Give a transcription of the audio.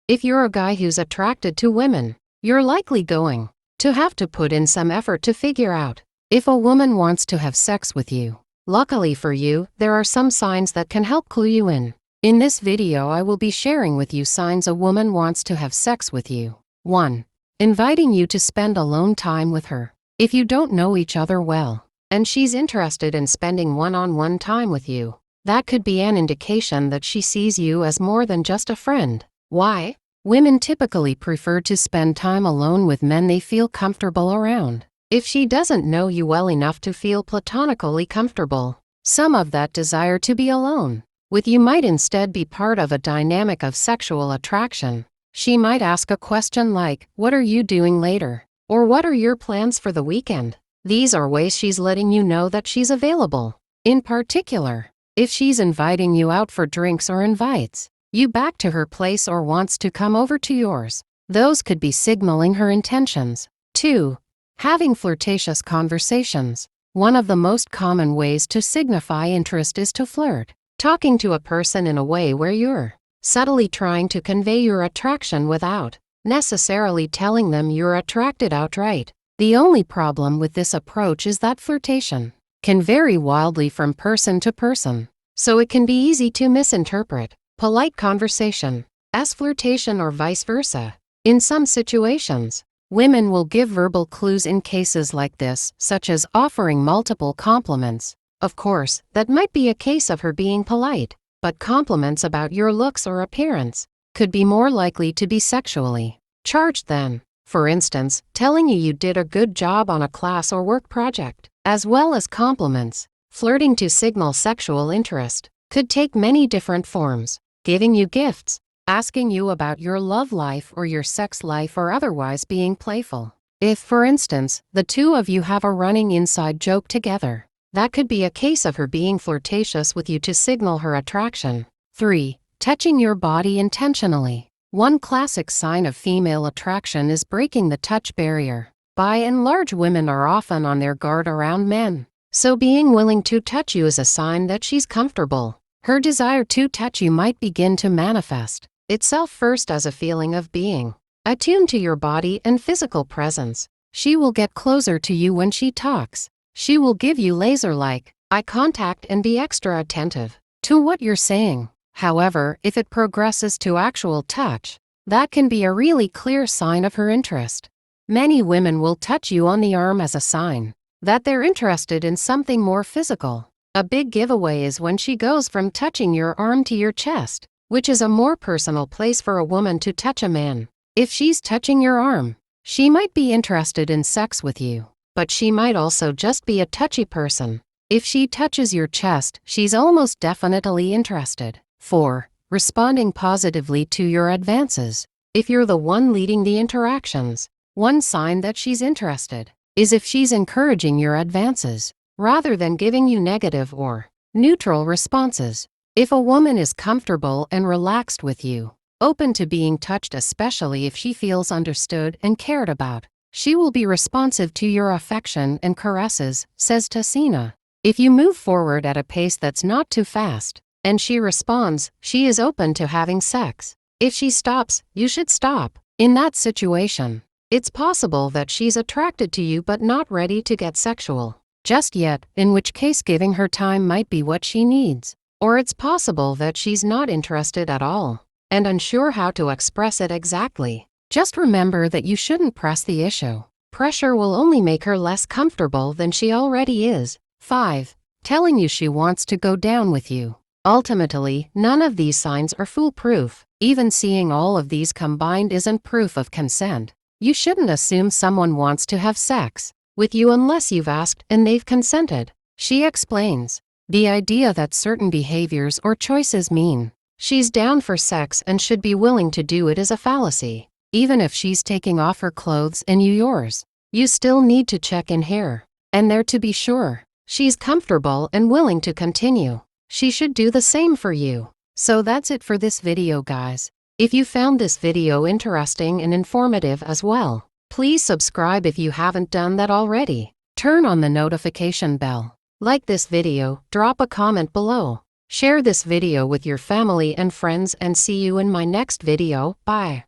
If you're a guy who's attracted to women, you're likely going to have to put in some effort to figure out if a woman wants to have sex with you. Luckily for you, there are some signs that can help clue you in. In this video, I will be sharing with you signs a woman wants to have sex with you. 1. Inviting you to spend alone time with her. If you don't know each other well, and she's interested in spending one-on-one time with you, that could be an indication that she sees you as more than just a friend. Why? Women typically prefer to spend time alone with men they feel comfortable around. If she doesn't know you well enough to feel platonically comfortable, some of that desire to be alone with you might instead be part of a dynamic of sexual attraction. She might ask a question like, "What are you doing later?" Or "What are your plans for the weekend?" These are ways she's letting you know that she's available. In particular, if she's inviting you out for drinks or invites you back to her place or wants to come over to yours, those could be signaling her intentions. 2. Having flirtatious conversations. One of the most common ways to signify interest is to flirt. Talking to a person in a way where you're subtly trying to convey your attraction without necessarily telling them you're attracted outright. The only problem with this approach is that flirtation can vary wildly from person to person, so it can be easy to misinterpret polite conversation as flirtation or vice versa. In some situations, women will give verbal clues in cases like this, such as offering multiple compliments. Of course, that might be a case of her being polite, but compliments about your looks or appearance could be more likely to be sexually charged than, for instance, telling you did a good job on a class or work project. As well as compliments, flirting to signal sexual interest could take many different forms. Giving you gifts, asking you about your love life or your sex life, or otherwise being playful. If, for instance, the two of you have a running inside joke together, that could be a case of her being flirtatious with you to signal her attraction. 3. Touching your body intentionally. One classic sign of female attraction is breaking the touch barrier. By and large, women are often on their guard around men, so being willing to touch you is a sign that she's comfortable. Her desire to touch you might begin to manifest itself first as a feeling of being attuned to your body and physical presence. She will get closer to you when she talks. She will give you laser-like eye contact and be extra attentive to what you're saying. However, if it progresses to actual touch, that can be a really clear sign of her interest. Many women will touch you on the arm as a sign that they're interested in something more physical. A big giveaway is when she goes from touching your arm to your chest, which is a more personal place for a woman to touch a man. If she's touching your arm, she might be interested in sex with you, but she might also just be a touchy person. If she touches your chest, she's almost definitely interested. 4. Responding positively to your advances. If you're the one leading the interactions, one sign that she's interested is if she's encouraging your advances rather than giving you negative or neutral responses. If a woman is comfortable and relaxed with you, open to being touched, especially if she feels understood and cared about, she will be responsive to your affection and caresses, says Tassina. If you move forward at a pace that's not too fast, and she responds, she is open to having sex. If she stops, you should stop. In that situation, it's possible that she's attracted to you but not ready to get sexual just yet, in which case giving her time might be what she needs. Or it's possible that she's not interested at all and unsure how to express it exactly. Just remember that you shouldn't press the issue. Pressure will only make her less comfortable than she already is. 5. Telling you she wants to go down with you. Ultimately, none of these signs are foolproof. Even seeing all of these combined isn't proof of consent. You shouldn't assume someone wants to have sex with you unless you've asked and they've consented. She explains, the idea that certain behaviors or choices mean she's down for sex and should be willing to do it is a fallacy. Even if she's taking off her clothes and you yours, you still need to check in here and there to be sure she's comfortable and willing to continue. She should do the same for you. So that's it for this video, guys. If you found this video interesting and informative as well, please subscribe if you haven't done that already. Turn on the notification bell. Like this video, drop a comment below. Share this video with your family and friends and see you in my next video. Bye.